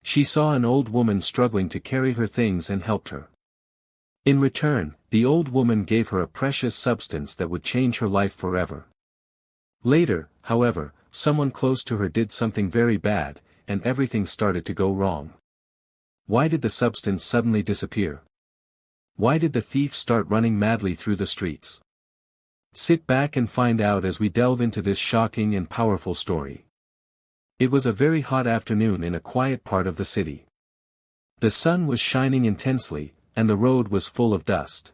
She saw an old woman struggling to carry her things and helped her. In return, the old woman gave her a precious substance that would change her life forever. Later, however, someone close to her did something very bad, and everything started to go wrong. Why did the substance suddenly disappear? Why did the thief start running madly through the streets? Sit back and find out as we delve into this shocking and powerful story. It was a very hot afternoon in a quiet part of the city. The sun was shining intensely, and the road was full of dust.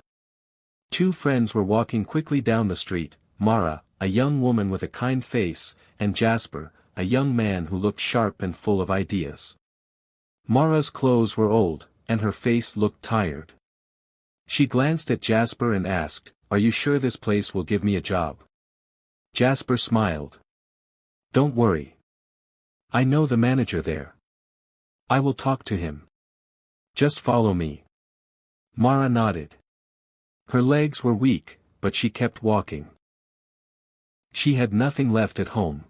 Two friends were walking quickly down the street, Mara, a young woman with a kind face, and Jasper, a young man who looked sharp and full of ideas. Mara's clothes were old, and her face looked tired. She glanced at Jasper and asked, "Are you sure this place will give me a job?" Jasper smiled. "Don't worry. I know the manager there. I will talk to him. Just follow me." Mara nodded. Her legs were weak, but she kept walking. She had nothing left at home.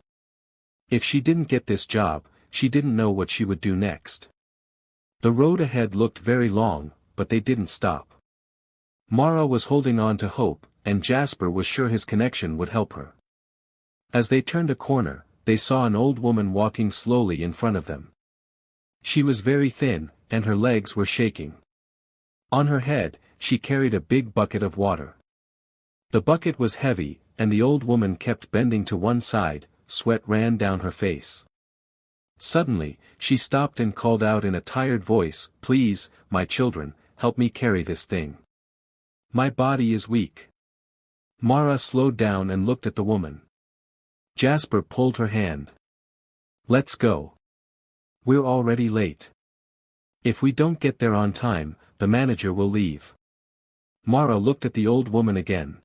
If she didn't get this job, she didn't know what she would do next. The road ahead looked very long, but they didn't stop. Mara was holding on to hope, and Jasper was sure his connection would help her. As they turned a corner, they saw an old woman walking slowly in front of them. She was very thin, and her legs were shaking. On her head, she carried a big bucket of water. The bucket was heavy, and the old woman kept bending to one side, sweat ran down her face. Suddenly, she stopped and called out in a tired voice, "Please, my children, help me carry this thing. My body is weak." Mara slowed down and looked at the woman. Jasper pulled her hand. "Let's go. We're already late. If we don't get there on time, the manager will leave." Mara looked at the old woman again.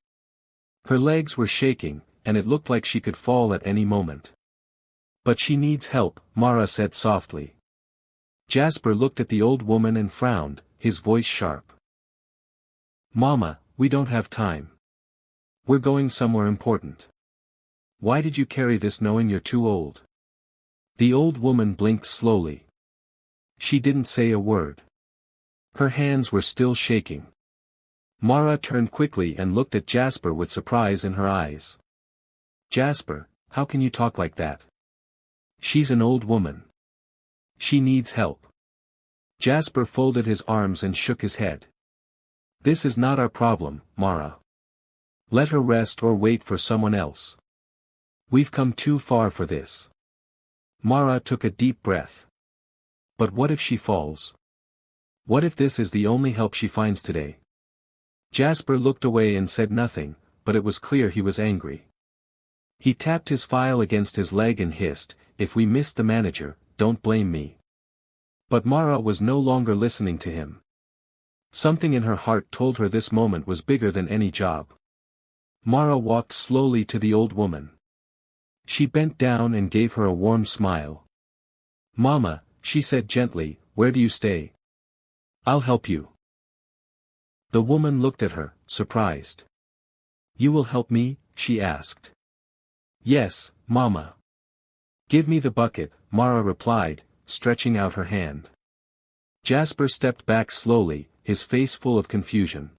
Her legs were shaking, and it looked like she could fall at any moment. "But she needs help," Mara said softly. Jasper looked at the old woman and frowned, his voice sharp. "Mama, we don't have time. We're going somewhere important. Why did you carry this knowing you're too old?" The old woman blinked slowly. She didn't say a word. Her hands were still shaking. Mara turned quickly and looked at Jasper with surprise in her eyes. "Jasper, how can you talk like that? She's an old woman. She needs help." Jasper folded his arms and shook his head. "This is not our problem, Mara. Let her rest or wait for someone else. We've come too far for this." Mara took a deep breath. But what if she falls? What if this is the only help she finds today? Jasper looked away and said nothing, but it was clear he was angry. He tapped his file against his leg and hissed, "If we miss the manager, don't blame me." But Mara was no longer listening to him. Something in her heart told her this moment was bigger than any job. Mara walked slowly to the old woman. She bent down and gave her a warm smile. "Mama," she said gently, "where do you stay? I'll help you." The woman looked at her, surprised. "You will help me?" she asked. "Yes, Mama." "Give me the bucket," Mara replied, stretching out her hand. Jasper stepped back slowly, his face full of confusion.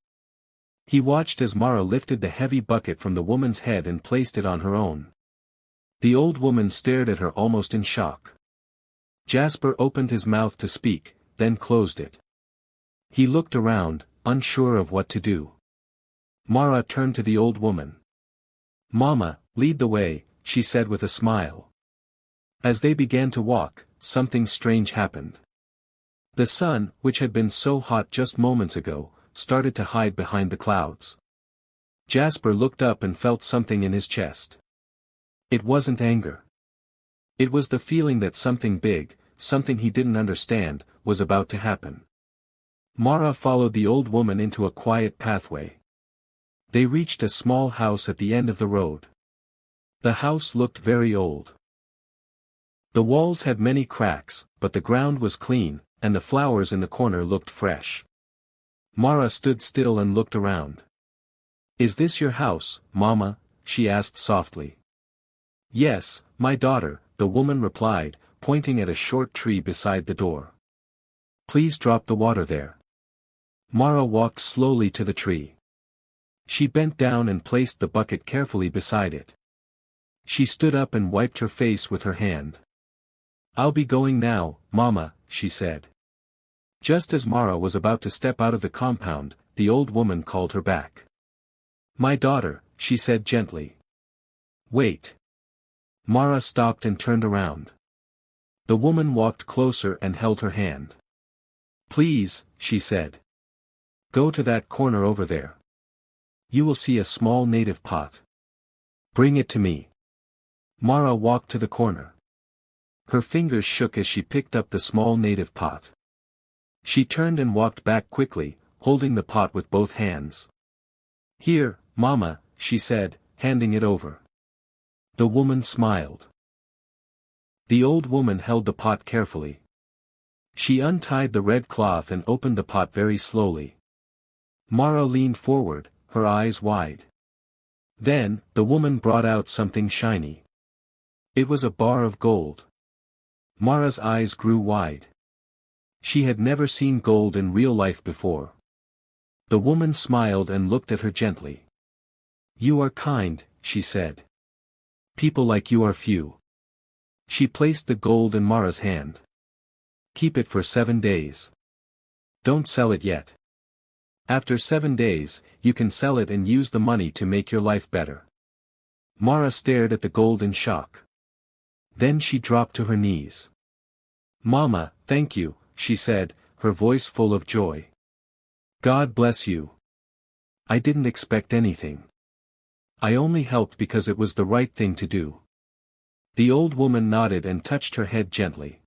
He watched as Mara lifted the heavy bucket from the woman's head and placed it on her own. The old woman stared at her almost in shock. Jasper opened his mouth to speak, then closed it. He looked around, unsure of what to do. Mara turned to the old woman. "Mama, lead the way," she said with a smile. As they began to walk, something strange happened. The sun, which had been so hot just moments ago, started to hide behind the clouds. Jasper looked up and felt something in his chest. It wasn't anger. It was the feeling that something big, something he didn't understand, was about to happen. Mara followed the old woman into a quiet pathway. They reached a small house at the end of the road. The house looked very old. The walls had many cracks, but the ground was clean, and the flowers in the corner looked fresh. Mara stood still and looked around. "Is this your house, Mama?" she asked softly. "Yes, my daughter," the woman replied, pointing at a short tree beside the door. Please drop the water there. Mara walked slowly to the tree. She bent down and placed the bucket carefully beside it. She stood up and wiped her face with her hand. I'll be going now, Mama, she said. Just as Mara was about to step out of the compound, the old woman called her back. My daughter, she said gently. Wait. Mara stopped and turned around. The woman walked closer and held her hand. Please, she said. Go to that corner over there. You will see a small native pot. Bring it to me. Mara walked to the corner. Her fingers shook as she picked up the small native pot. She turned and walked back quickly, holding the pot with both hands. Here, Mama, she said, handing it over. The woman smiled. The old woman held the pot carefully. She untied the red cloth and opened the pot very slowly. Mara leaned forward, her eyes wide. Then, the woman brought out something shiny. It was a bar of gold. Mara's eyes grew wide. She had never seen gold in real life before. The woman smiled and looked at her gently. You are kind, she said. People like you are few. She placed the gold in Mara's hand. Keep it for 7 days. Don't sell it yet. After 7 days, you can sell it and use the money to make your life better. Mara stared at the gold in shock. Then she dropped to her knees. Mama, thank you, she said, her voice full of joy. God bless you. I didn't expect anything. I only helped because it was the right thing to do. The old woman nodded and touched her head gently.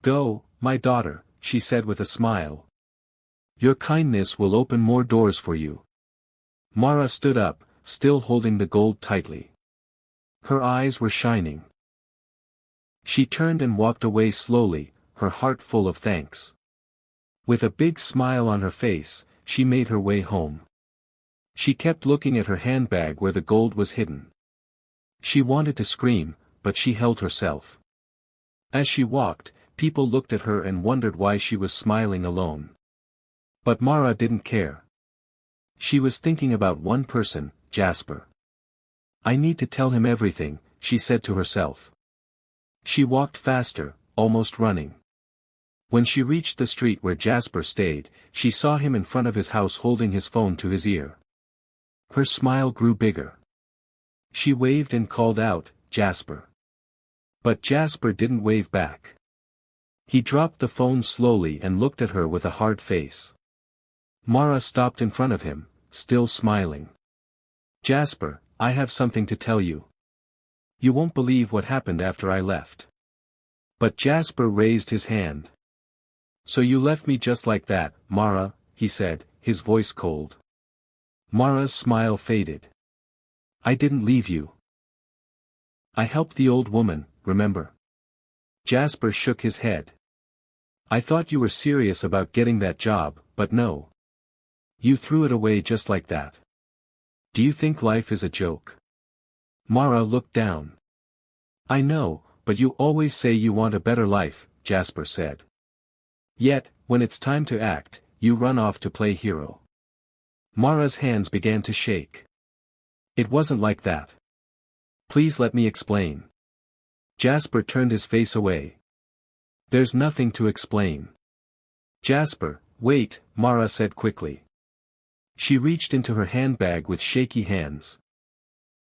Go, my daughter, she said with a smile. Your kindness will open more doors for you. Mara stood up, still holding the gold tightly. Her eyes were shining. She turned and walked away slowly, her heart full of thanks. With a big smile on her face, she made her way home. She kept looking at her handbag where the gold was hidden. She wanted to scream, but she held herself. As she walked, people looked at her and wondered why she was smiling alone. But Mara didn't care. She was thinking about one person, Jasper. I need to tell him everything, she said to herself. She walked faster, almost running. When she reached the street where Jasper stayed, she saw him in front of his house holding his phone to his ear. Her smile grew bigger. She waved and called out, Jasper. But Jasper didn't wave back. He dropped the phone slowly and looked at her with a hard face. Mara stopped in front of him, still smiling. Jasper, I have something to tell you. You won't believe what happened after I left. But Jasper raised his hand. So you left me just like that, Mara, he said, his voice cold. Mara's smile faded. I didn't leave you. I helped the old woman, remember? Jasper shook his head. I thought you were serious about getting that job, but no. You threw it away just like that. Do you think life is a joke? Mara looked down. I know, but you always say you want a better life, Jasper said. Yet, when it's time to act, you run off to play hero. Mara's hands began to shake. It wasn't like that. Please let me explain. Jasper turned his face away. There's nothing to explain. Jasper, wait, Mara said quickly. She reached into her handbag with shaky hands.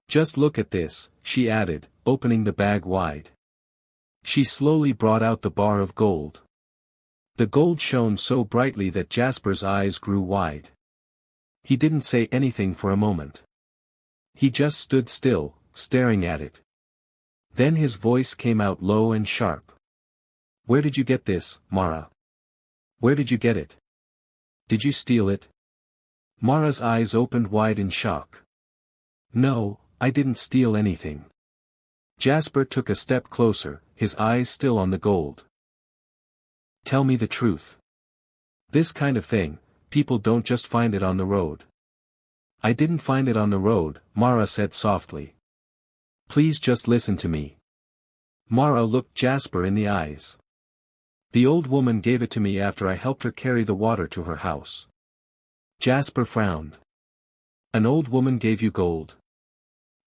Just look at this, she added, opening the bag wide. She slowly brought out the bar of gold. The gold shone so brightly that Jasper's eyes grew wide. He didn't say anything for a moment. He just stood still, staring at it. Then his voice came out low and sharp. Where did you get this, Mara? Where did you get it? Did you steal it? Mara's eyes opened wide in shock. No, I didn't steal anything. Jasper took a step closer, his eyes still on the gold. Tell me the truth. This kind of thing, people don't just find it on the road. I didn't find it on the road, Mara said softly. Please just listen to me. Mara looked Jasper in the eyes. The old woman gave it to me after I helped her carry the water to her house. Jasper frowned. An old woman gave you gold?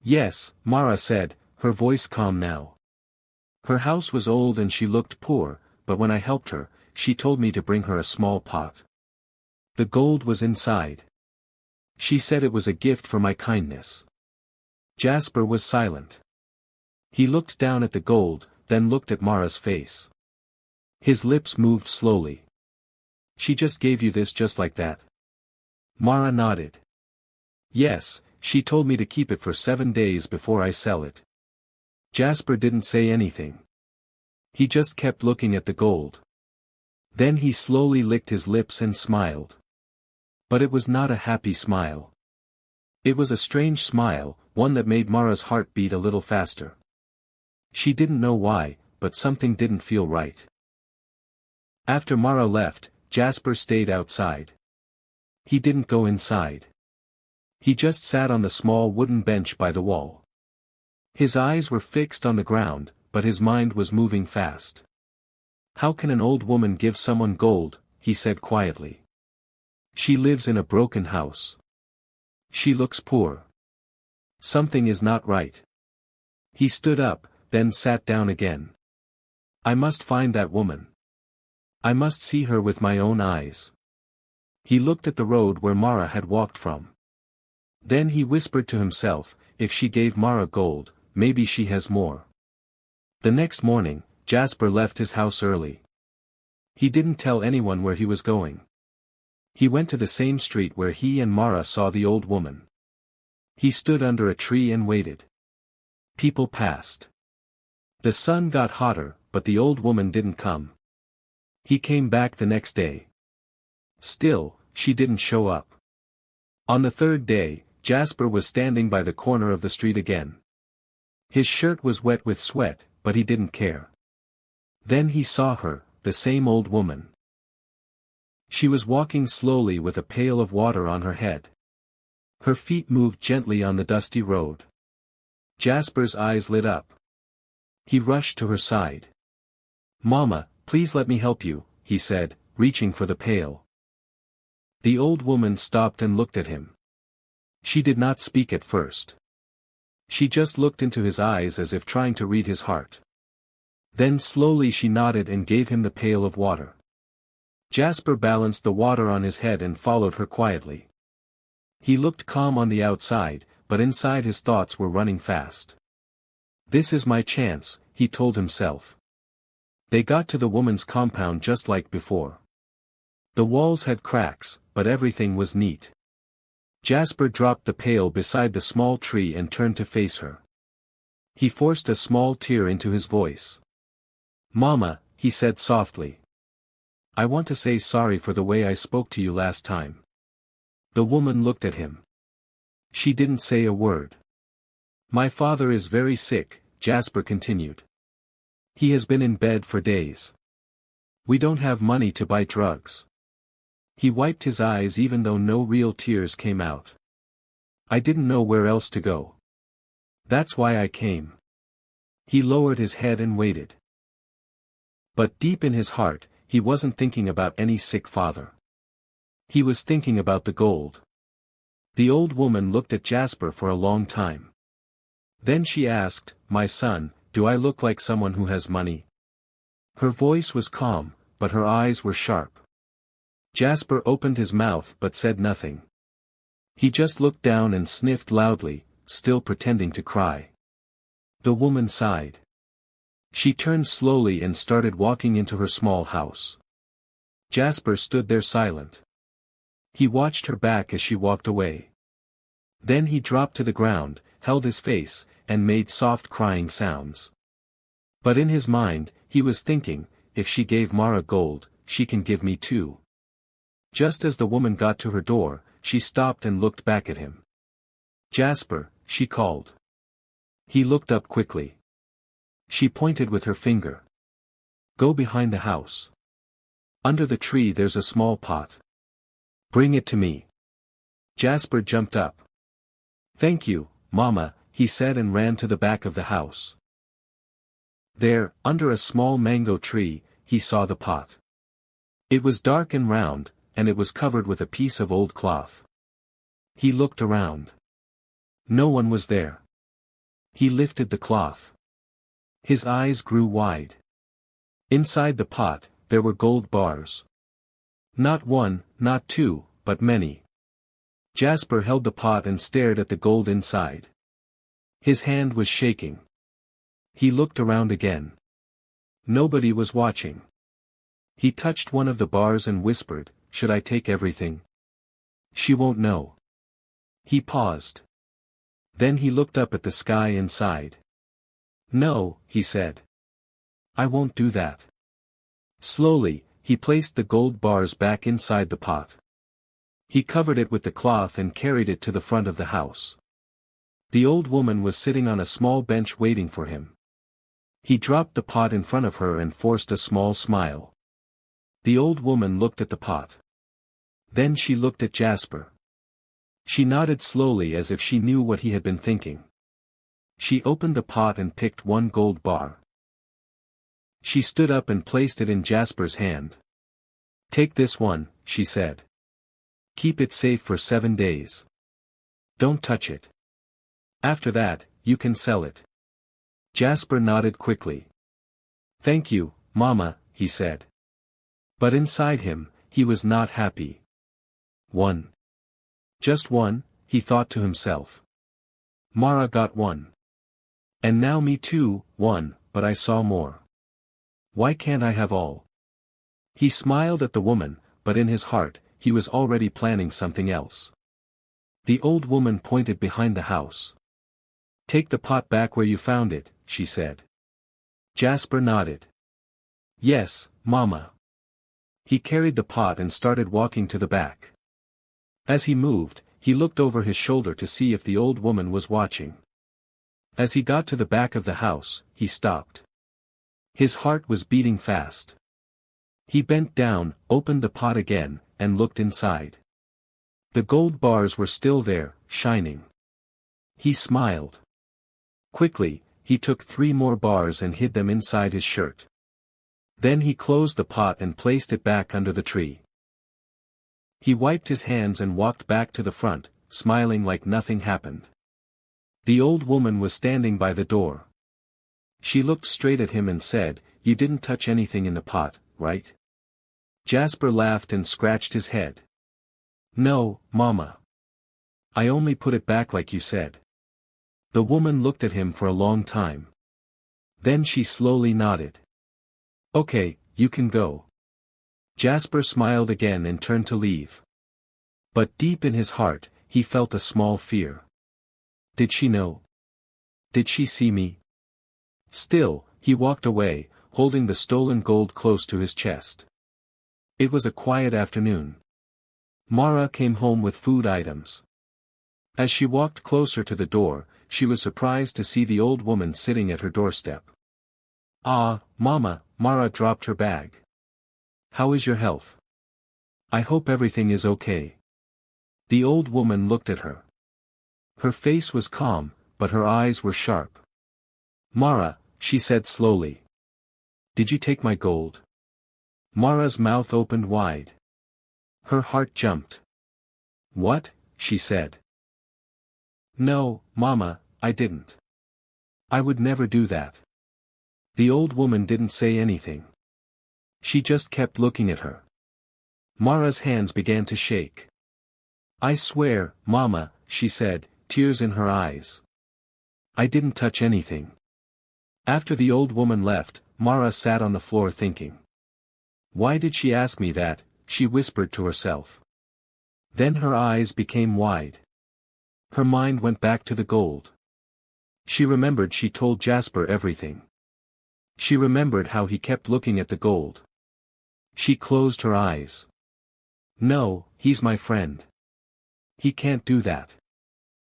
Yes, Mara said, her voice calm now. Her house was old and she looked poor, but when I helped her, she told me to bring her a small pot. The gold was inside. She said it was a gift for my kindness. Jasper was silent. He looked down at the gold, then looked at Mara's face. His lips moved slowly. She just gave you this just like that? Mara nodded. Yes, she told me to keep it for 7 days before I sell it. Jasper didn't say anything. He just kept looking at the gold. Then he slowly licked his lips and smiled. But it was not a happy smile. It was a strange smile, one that made Mara's heart beat a little faster. She didn't know why, but something didn't feel right. After Mara left, Jasper stayed outside. He didn't go inside. He just sat on the small wooden bench by the wall. His eyes were fixed on the ground, but his mind was moving fast. How can an old woman give someone gold, he said quietly. She lives in a broken house. She looks poor. Something is not right. He stood up, then sat down again. I must find that woman. I must see her with my own eyes. He looked at the road where Mara had walked from. Then he whispered to himself, if she gave Mara gold, maybe she has more. The next morning, Jasper left his house early. He didn't tell anyone where he was going. He went to the same street where he and Mara saw the old woman. He stood under a tree and waited. People passed. The sun got hotter, but the old woman didn't come. He came back the next day. Still, she didn't show up. On the third day, Jasper was standing by the corner of the street again. His shirt was wet with sweat, but he didn't care. Then he saw her, the same old woman. She was walking slowly with a pail of water on her head. Her feet moved gently on the dusty road. Jasper's eyes lit up. He rushed to her side. "Mama, please let me help you," he said, reaching for the pail. The old woman stopped and looked at him. She did not speak at first. She just looked into his eyes as if trying to read his heart. Then slowly she nodded and gave him the pail of water. Jasper balanced the water on his head and followed her quietly. He looked calm on the outside, but inside his thoughts were running fast. This is my chance, he told himself. They got to the woman's compound just like before. The walls had cracks, but everything was neat. Jasper dropped the pail beside the small tree and turned to face her. He forced a small tear into his voice. "Mama," he said softly. "I want to say sorry for the way I spoke to you last time." The woman looked at him. She didn't say a word. "My father is very sick," Jasper continued. "He has been in bed for days. We don't have money to buy drugs." He wiped his eyes even though no real tears came out. "I didn't know where else to go. That's why I came." He lowered his head and waited. But deep in his heart, he wasn't thinking about any sick father. He was thinking about the gold. The old woman looked at Jasper for a long time. Then she asked, "My son, do I look like someone who has money?" Her voice was calm, but her eyes were sharp. Jasper opened his mouth but said nothing. He just looked down and sniffed loudly, still pretending to cry. The woman sighed. She turned slowly and started walking into her small house. Jasper stood there silent. He watched her back as she walked away. Then he dropped to the ground, held his face, and made soft crying sounds. But in his mind, he was thinking, if she gave Mara gold, she can give me too. Just as the woman got to her door, she stopped and looked back at him. "Jasper," she called. He looked up quickly. She pointed with her finger. "Go behind the house. Under the tree there's a small pot. Bring it to me." Jasper jumped up. "Thank you, Mama," he said and ran to the back of the house. There, under a small mango tree, he saw the pot. It was dark and round, and it was covered with a piece of old cloth. He looked around. No one was there. He lifted the cloth. His eyes grew wide. Inside the pot, there were gold bars. Not one, not two, but many. Jasper held the pot and stared at the gold inside. His hand was shaking. He looked around again. Nobody was watching. He touched one of the bars and whispered, "Should I take everything? She won't know." He paused. Then he looked up at the sky and sighed. "No," he said. "I won't do that." Slowly, he placed the gold bars back inside the pot. He covered it with the cloth and carried it to the front of the house. The old woman was sitting on a small bench waiting for him. He dropped the pot in front of her and forced a small smile. The old woman looked at the pot. Then she looked at Jasper. She nodded slowly as if she knew what he had been thinking. She opened the pot and picked one gold bar. She stood up and placed it in Jasper's hand. "Take this one," she said. "Keep it safe for 7 days. Don't touch it. After that, you can sell it." Jasper nodded quickly. "Thank you, Mama," he said. But inside him, he was not happy. One. Just one, he thought to himself. Mara got one. And now me too, one, but I saw more. Why can't I have all? He smiled at the woman, but in his heart, he was already planning something else. The old woman pointed behind the house. "Take the pot back where you found it," she said. Jasper nodded. "Yes, Mama." He carried the pot and started walking to the back. As he moved, he looked over his shoulder to see if the old woman was watching. As he got to the back of the house, he stopped. His heart was beating fast. He bent down, opened the pot again, and looked inside. The gold bars were still there, shining. He smiled. Quickly, he took 3 more bars and hid them inside his shirt. Then he closed the pot and placed it back under the tree. He wiped his hands and walked back to the front, smiling like nothing happened. The old woman was standing by the door. She looked straight at him and said, "You didn't touch anything in the pot, right?" Jasper laughed and scratched his head. "No, Mama. I only put it back like you said." The woman looked at him for a long time. Then she slowly nodded. "Okay, you can go." Jasper smiled again and turned to leave. But deep in his heart, he felt a small fear. Did she know? Did she see me? Still, he walked away, holding the stolen gold close to his chest. It was a quiet afternoon. Mara came home with food items. As she walked closer to the door, she was surprised to see the old woman sitting at her doorstep. "Ah, Mama," Mara dropped her bag. "How is your health? I hope everything is okay." The old woman looked at her. Her face was calm, but her eyes were sharp. "Mara," she said slowly. "Did you take my gold?" Mara's mouth opened wide. Her heart jumped. "What?" she said. "No, Mama, I didn't. I would never do that." The old woman didn't say anything. She just kept looking at her. Mara's hands began to shake. "I swear, Mama," she said, tears in her eyes. "I didn't touch anything." After the old woman left, Mara sat on the floor thinking. "Why did she ask me that?" she whispered to herself. Then her eyes became wide. Her mind went back to the gold. She remembered she told Jasper everything. She remembered how he kept looking at the gold. She closed her eyes. "No, he's my friend. He can't do that."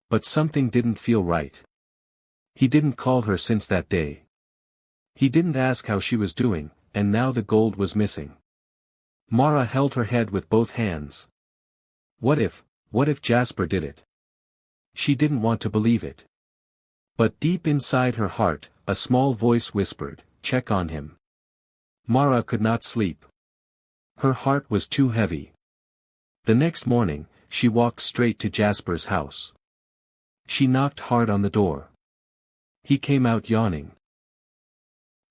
But something didn't feel right. He didn't call her since that day. He didn't ask how she was doing, and now the gold was missing. Mara held her head with both hands. What if Jasper did it? She didn't want to believe it. But deep inside her heart, a small voice whispered, check on him. Mara could not sleep. Her heart was too heavy. The next morning, she walked straight to Jasper's house. She knocked hard on the door. He came out yawning.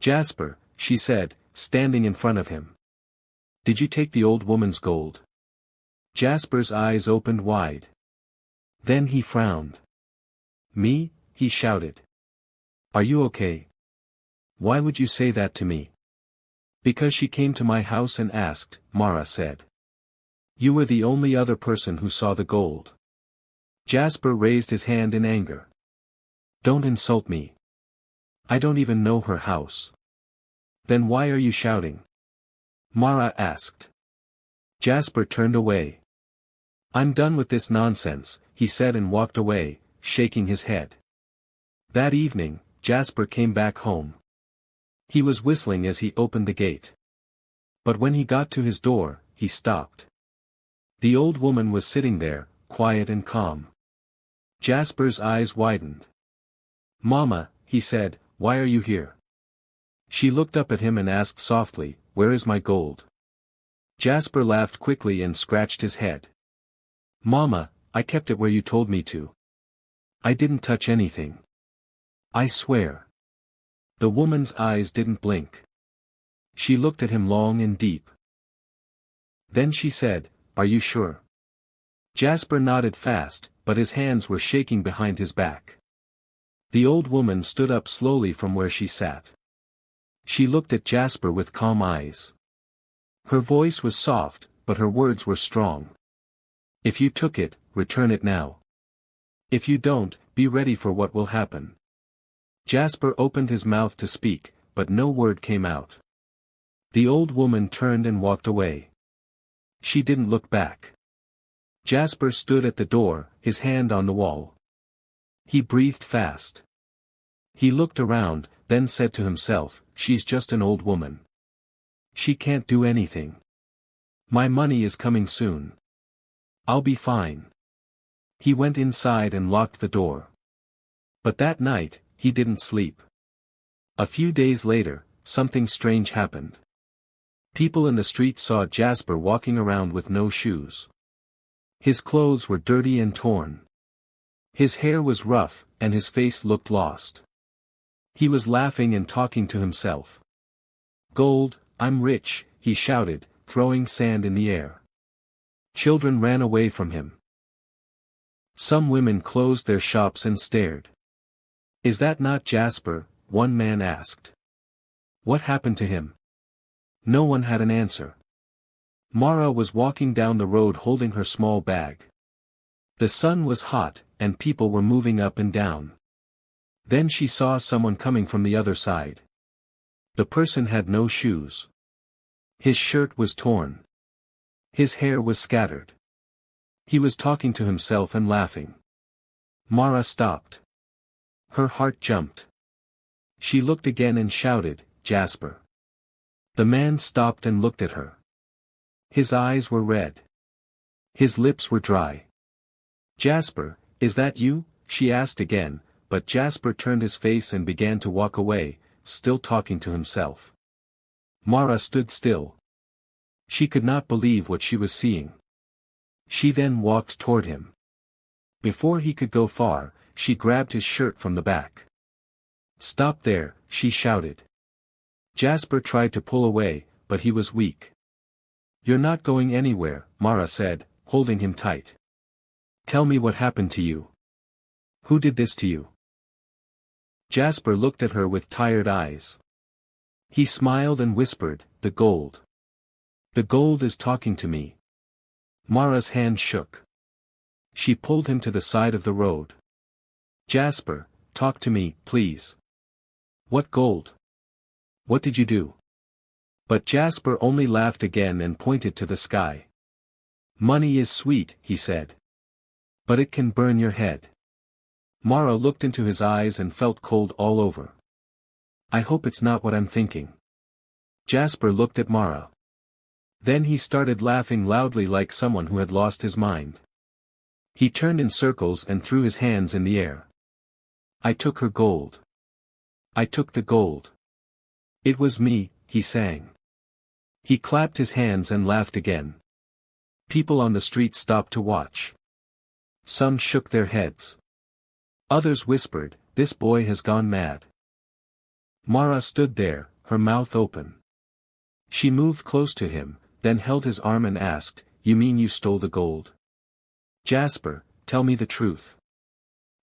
"Jasper," she said, standing in front of him. "Did you take the old woman's gold?" Jasper's eyes opened wide. Then he frowned. "Me?" he shouted. "Are you okay? Why would you say that to me?" "Because she came to my house and asked," Mara said. "You were the only other person who saw the gold." Jasper raised his hand in anger. "Don't insult me. I don't even know her house." "Then why are you shouting?" Mara asked. Jasper turned away. "I'm done with this nonsense," he said and walked away, shaking his head. That evening, Jasper came back home. He was whistling as he opened the gate. But when he got to his door, he stopped. The old woman was sitting there, quiet and calm. Jasper's eyes widened. "Mama," he said, "why are you here?" She looked up at him and asked softly, "Where is my gold?" Jasper laughed quickly and scratched his head. "Mama, I kept it where you told me to. I didn't touch anything. I swear." The woman's eyes didn't blink. She looked at him long and deep. Then she said, "Are you sure?" Jasper nodded fast, but his hands were shaking behind his back. The old woman stood up slowly from where she sat. She looked at Jasper with calm eyes. Her voice was soft, but her words were strong. "If you took it, return it now. If you don't, be ready for what will happen." Jasper opened his mouth to speak, but no word came out. The old woman turned and walked away. She didn't look back. Jasper stood at the door, his hand on the wall. He breathed fast. He looked around, then said to himself, "She's just an old woman. She can't do anything. My money is coming soon. I'll be fine." He went inside and locked the door. But that night, he didn't sleep. A few days later, something strange happened. People in the street saw Jasper walking around with no shoes. His clothes were dirty and torn. His hair was rough, and his face looked lost. He was laughing and talking to himself. "Gold, I'm rich," he shouted, throwing sand in the air. Children ran away from him. Some women closed their shops and stared. "Is that not Jasper?" one man asked. "What happened to him?" No one had an answer. Mara was walking down the road holding her small bag. The sun was hot, and people were moving up and down. Then she saw someone coming from the other side. The person had no shoes. His shirt was torn. His hair was scattered. He was talking to himself and laughing. Mara stopped. Her heart jumped. She looked again and shouted, "Jasper." The man stopped and looked at her. His eyes were red. His lips were dry. "Jasper, is that you?" she asked again, but Jasper turned his face and began to walk away, still talking to himself. Mara stood still. She could not believe what she was seeing. She then walked toward him. Before he could go far, she grabbed his shirt from the back. "Stop there," she shouted. Jasper tried to pull away, but he was weak. "You're not going anywhere," Mara said, holding him tight. "Tell me what happened to you. Who did this to you?" Jasper looked at her with tired eyes. He smiled and whispered, "The gold. The gold is talking to me." Mara's hand shook. She pulled him to the side of the road. "Jasper, talk to me, please." "What gold? What did you do?" But Jasper only laughed again and pointed to the sky. "Money is sweet," he said. "But it can burn your head." Mara looked into his eyes and felt cold all over. "I hope it's not what I'm thinking." Jasper looked at Mara. Then he started laughing loudly like someone who had lost his mind. He turned in circles and threw his hands in the air. "I took her gold. I took the gold. It was me, he sang. He clapped his hands and laughed again. People on the street stopped to watch. Some shook their heads. Others whispered, "This boy has gone mad." Mara stood there, her mouth open. She moved close to him, then held his arm and asked, "You mean you stole the gold? Jasper, tell me the truth."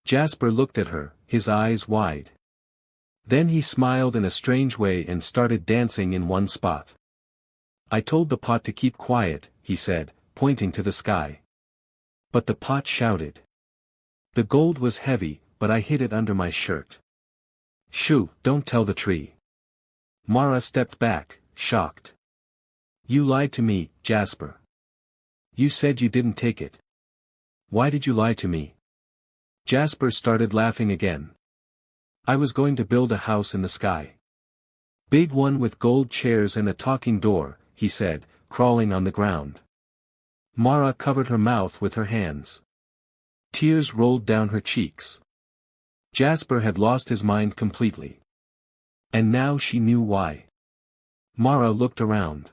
Jasper looked at her, his eyes wide. Then he smiled in a strange way and started dancing in one spot. "I told the pot to keep quiet," he said, pointing to the sky. But the pot shouted. "The gold was heavy, but I hid it under my shirt." "Shoo, don't tell the tree." Mara stepped back, shocked. "You lied to me, Jasper. You said you didn't take it. Why did you lie to me?" Jasper started laughing again. "I was going to build a house in the sky. Big one with gold chairs and a talking door," he said, crawling on the ground. Mara covered her mouth with her hands. Tears rolled down her cheeks. Jasper had lost his mind completely. And now she knew why. Mara looked around.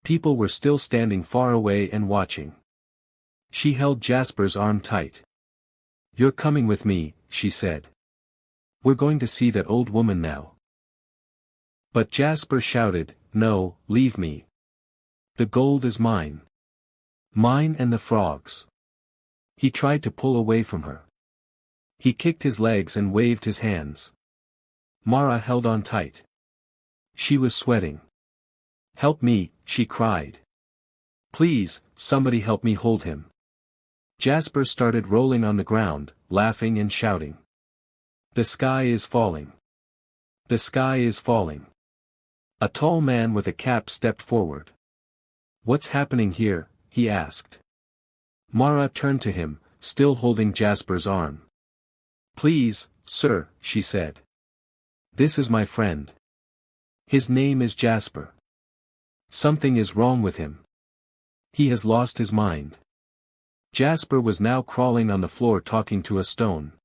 People were still standing far away and watching. She held Jasper's arm tight. "You're coming with me," she said. "We're going to see that old woman now." But Jasper shouted, "No, leave me. The gold is mine. Mine and the frogs." He tried to pull away from her. He kicked his legs and waved his hands. Mara held on tight. She was sweating. "Help me," she cried. "Please, somebody help me hold him." Jasper started rolling on the ground, laughing and shouting. "The sky is falling. The sky is falling." A tall man with a cap stepped forward. "What's happening here?" he asked. Mara turned to him, still holding Jasper's arm. "Please, sir," she said. "This is my friend. His name is Jasper. Something is wrong with him. He has lost his mind." Jasper was now crawling on the floor talking to a stone.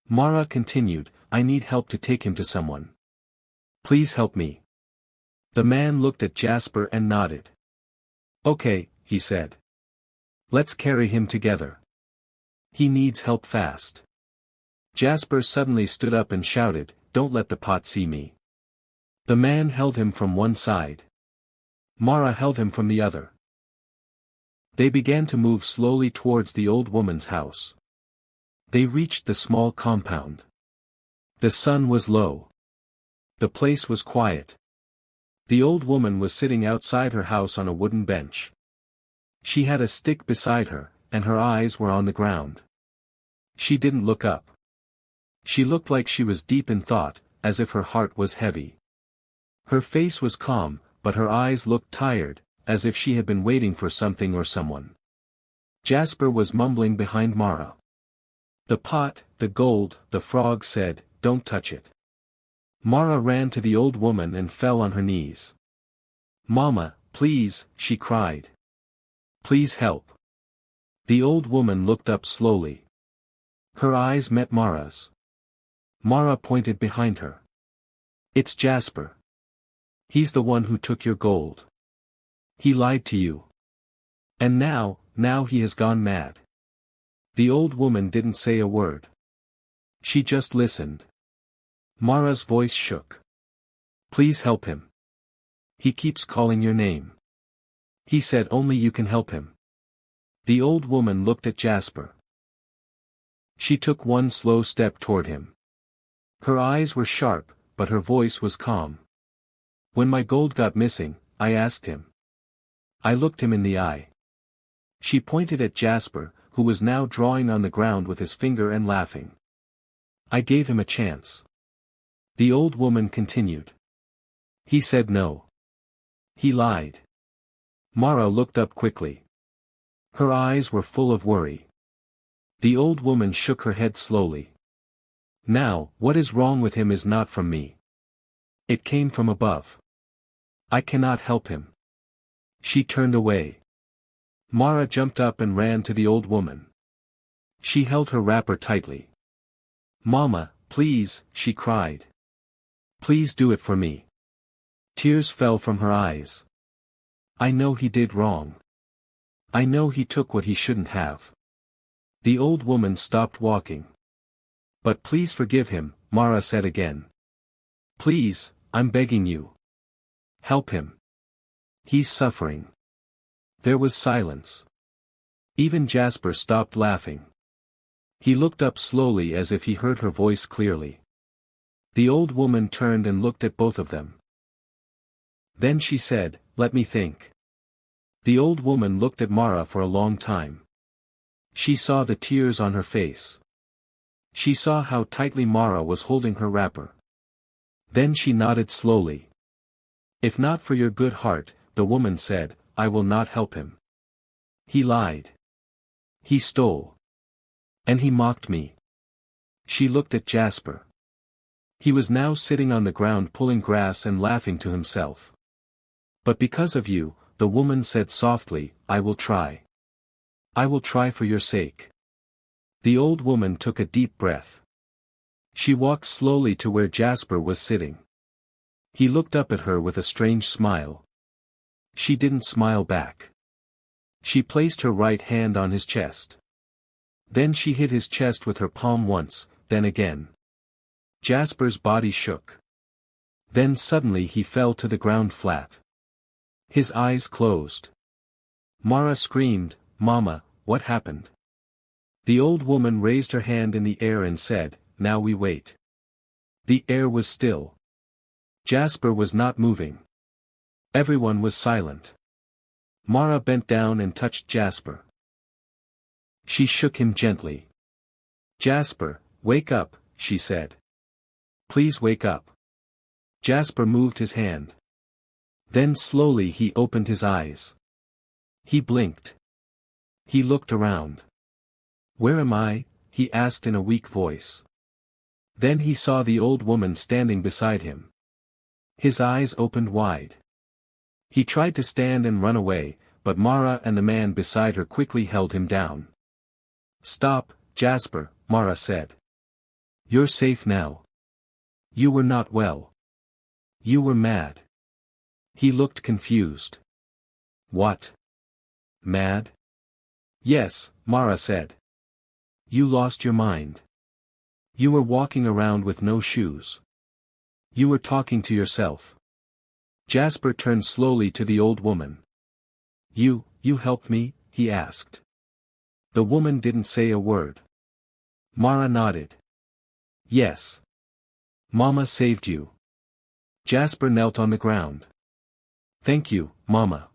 Mara continued, "I need help to take him to someone. Please help me." The man looked at Jasper and nodded. "Okay," he said. "Let's carry him together. He needs help fast." Jasper suddenly stood up and shouted, "Don't let the pot see me." The man held him from one side. Mara held him from the other. They began to move slowly towards the old woman's house. They reached the small compound. The sun was low. The place was quiet. The old woman was sitting outside her house on a wooden bench. She had a stick beside her, and her eyes were on the ground. She didn't look up. She looked like she was deep in thought, as if her heart was heavy. Her face was calm, but her eyes looked tired, as if she had been waiting for something or someone. Jasper was mumbling behind Mara. "The pot, the gold," the frog said, "don't touch it." Mara ran to the old woman and fell on her knees. "Mama, please," she cried. "Please help." The old woman looked up slowly. Her eyes met Mara's. Mara pointed behind her. "It's Jasper. He's the one who took your gold. He lied to you. And now he has gone mad." The old woman didn't say a word. She just listened. Mara's voice shook. "Please help him. He keeps calling your name. He said only you can help him." The old woman looked at Jasper. She took one slow step toward him. Her eyes were sharp, but her voice was calm. "When my gold got missing, I asked him. I looked him in the eye." She pointed at Jasper, who was now drawing on the ground with his finger and laughing. "I gave him a chance." The old woman continued. "He said no. He lied." Mara looked up quickly. Her eyes were full of worry. The old woman shook her head slowly. "Now, what is wrong with him is not from me. It came from above. I cannot help him." She turned away. Mara jumped up and ran to the old woman. She held her wrapper tightly. "Mama, please," she cried. "Please do it for me. Tears fell from her eyes. I know he did wrong. I know he took what he shouldn't have. The old woman stopped walking. But please forgive him, Mara said again. Please, I'm begging you. Help him. He's suffering. There was silence. Even Jasper stopped laughing. He looked up slowly as if he heard her voice clearly. The old woman turned and looked at both of them. Then she said, "Let me think." The old woman looked at Mara for a long time. She saw the tears on her face. She saw how tightly Mara was holding her wrapper. Then she nodded slowly. "If not for your good heart," the woman said, "I will not help him. He lied. He stole. And he mocked me." She looked at Jasper. He was now sitting on the ground pulling grass and laughing to himself. "But because of you," the woman said softly, "I will try. I will try for your sake." The old woman took a deep breath. She walked slowly to where Jasper was sitting. He looked up at her with a strange smile. She didn't smile back. She placed her right hand on his chest. Then she hit his chest with her palm once, then again. Jasper's body shook. Then suddenly he fell to the ground flat. His eyes closed. Mara screamed, "Mama, what happened?" The old woman raised her hand in the air and said, "Now we wait." The air was still. Jasper was not moving. Everyone was silent. Mara bent down and touched Jasper. She shook him gently. "Jasper, wake up," she said. "Please wake up." Jasper moved his hand. Then slowly he opened his eyes. He blinked. He looked around. "Where am I?" he asked in a weak voice. Then he saw the old woman standing beside him. His eyes opened wide. He tried to stand and run away, but Mara and the man beside her quickly held him down. "Stop, Jasper," Mara said. "You're safe now. You were not well. You were mad." He looked confused. "What? Mad?" "Yes," Mara said. "You lost your mind. You were walking around with no shoes. You were talking to yourself." Jasper turned slowly to the old woman. You helped me?" he asked. The woman didn't say a word. Mara nodded. "Yes. Mama saved you." Jasper knelt on the ground. "Thank you, Mama.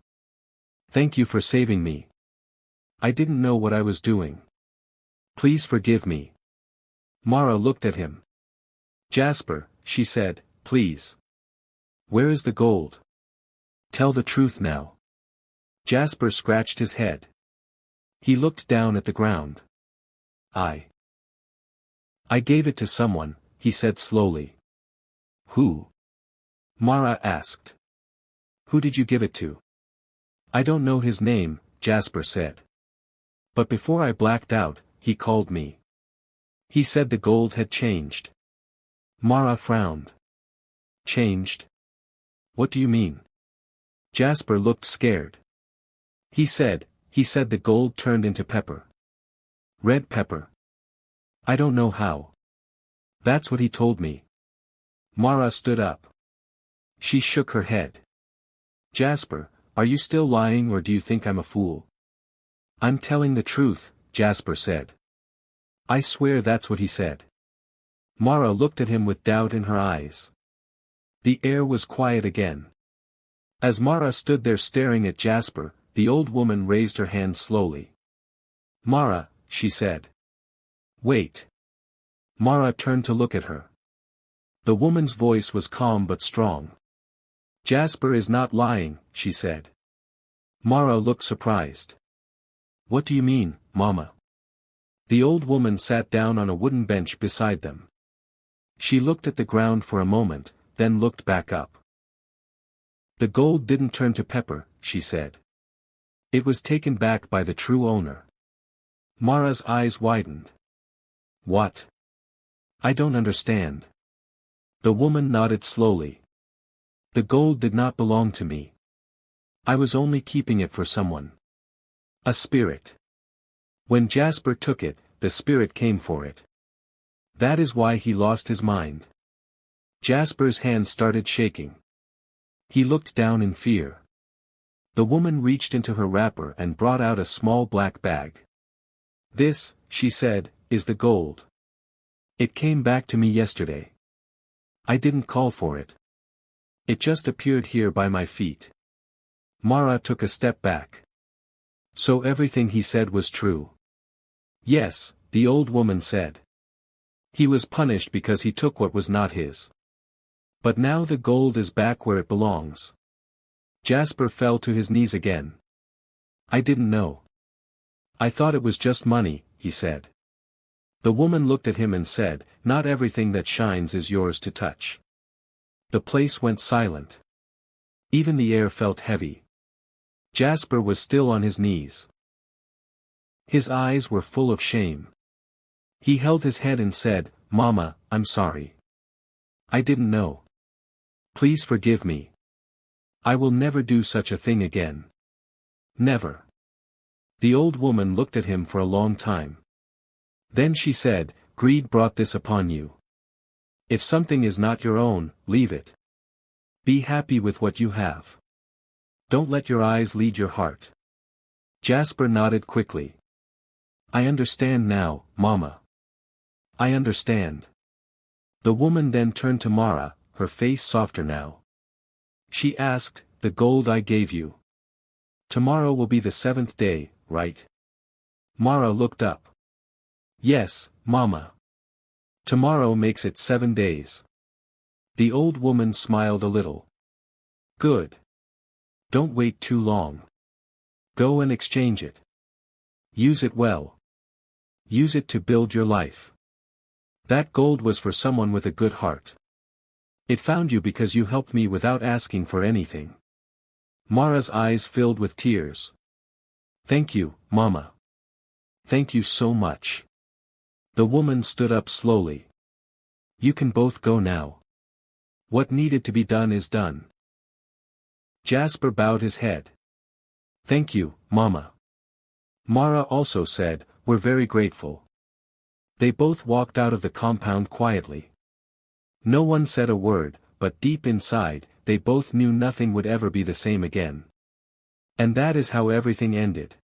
Thank you for saving me. I didn't know what I was doing. Please forgive me." Mara looked at him. "Jasper," she said, "please. Where is the gold? Tell the truth now." Jasper scratched his head. He looked down at the ground. I gave it to someone," he said slowly. "Who?" Mara asked. "Who did you give it to?" "I don't know his name," Jasper said. "But before I blacked out, he called me. He said the gold had changed." Mara frowned. "Changed? What do you mean?" Jasper looked scared. He said the gold turned into pepper. Red pepper. I don't know how. That's what he told me." Mara stood up. She shook her head. "Jasper, are you still lying or do you think I'm a fool?" "I'm telling the truth," Jasper said. "I swear that's what he said." Mara looked at him with doubt in her eyes. The air was quiet again. As Mara stood there staring at Jasper, the old woman raised her hand slowly. "Mara," she said. "Wait." Mara turned to look at her. The woman's voice was calm but strong. "Jasper is not lying," she said. Mara looked surprised. "What do you mean, Mama?" The old woman sat down on a wooden bench beside them. She looked at the ground for a moment, then looked back up. "The gold didn't turn to pepper," she said. "It was taken back by the true owner." Mara's eyes widened. "What? I don't understand." The woman nodded slowly. The gold did not belong to me. I was only keeping it for someone. A spirit. When Jasper took it, the spirit came for it. That is why he lost his mind. Jasper's hands started shaking. He looked down in fear. The woman reached into her wrapper and brought out a small black bag. "This," she said, "is the gold. It came back to me yesterday. I didn't call for it. It just appeared here by my feet." Mara took a step back. So everything he said was true. Yes, the old woman said. He was punished because he took what was not his. But now the gold is back where it belongs. Jasper fell to his knees again. "I didn't know. I thought it was just money," he said. The woman looked at him and said, "Not everything that shines is yours to touch." The place went silent. Even the air felt heavy. Jasper was still on his knees. His eyes were full of shame. He held his head and said, "Mama, I'm sorry. I didn't know. Please forgive me. I will never do such a thing again. Never." The old woman looked at him for a long time. Then she said, "Greed brought this upon you. If something is not your own, leave it. Be happy with what you have. Don't let your eyes lead your heart." Jasper nodded quickly. "I understand now, Mama. I understand." The woman then turned to Mara, her face softer now. She asked, "The gold I gave you. Tomorrow will be the 7th day, right?" Mara looked up. "Yes, Mama. Tomorrow makes it 7 days." The old woman smiled a little. "Good. Don't wait too long. Go and exchange it. Use it well. Use it to build your life. That gold was for someone with a good heart. It found you because you helped me without asking for anything." Mara's eyes filled with tears. "Thank you, Mama. Thank you so much." The woman stood up slowly. "You can both go now. What needed to be done is done." Jasper bowed his head. "Thank you, Mama." Mara also said, "We're very grateful." They both walked out of the compound quietly. No one said a word, but deep inside, they both knew nothing would ever be the same again. And that is how everything ended.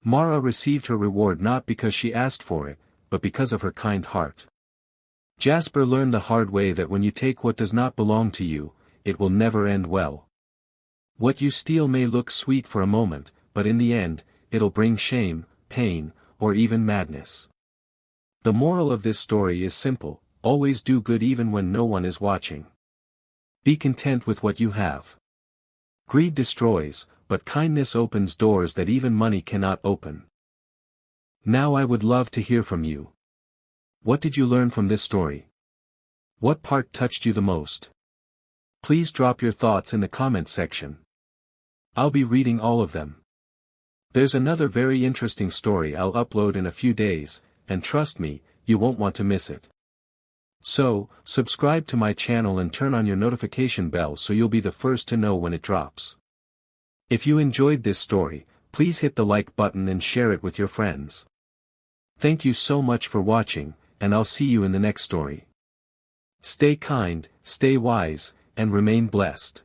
Mara received her reward not because she asked for it, but because of her kind heart. Jasper learned the hard way that when you take what does not belong to you, it will never end well. What you steal may look sweet for a moment, but in the end, it'll bring shame, pain, or even madness. The moral of this story is simple: always do good even when no one is watching. Be content with what you have. Greed destroys, but kindness opens doors that even money cannot open. Now I would love to hear from you. What did you learn from this story? What part touched you the most? Please drop your thoughts in the comment section. I'll be reading all of them. There's another very interesting story I'll upload in a few days, and trust me, you won't want to miss it. So, subscribe to my channel and turn on your notification bell so you'll be the first to know when it drops. If you enjoyed this story, please hit the like button and share it with your friends. Thank you so much for watching, and I'll see you in the next story. Stay kind, stay wise, and remain blessed.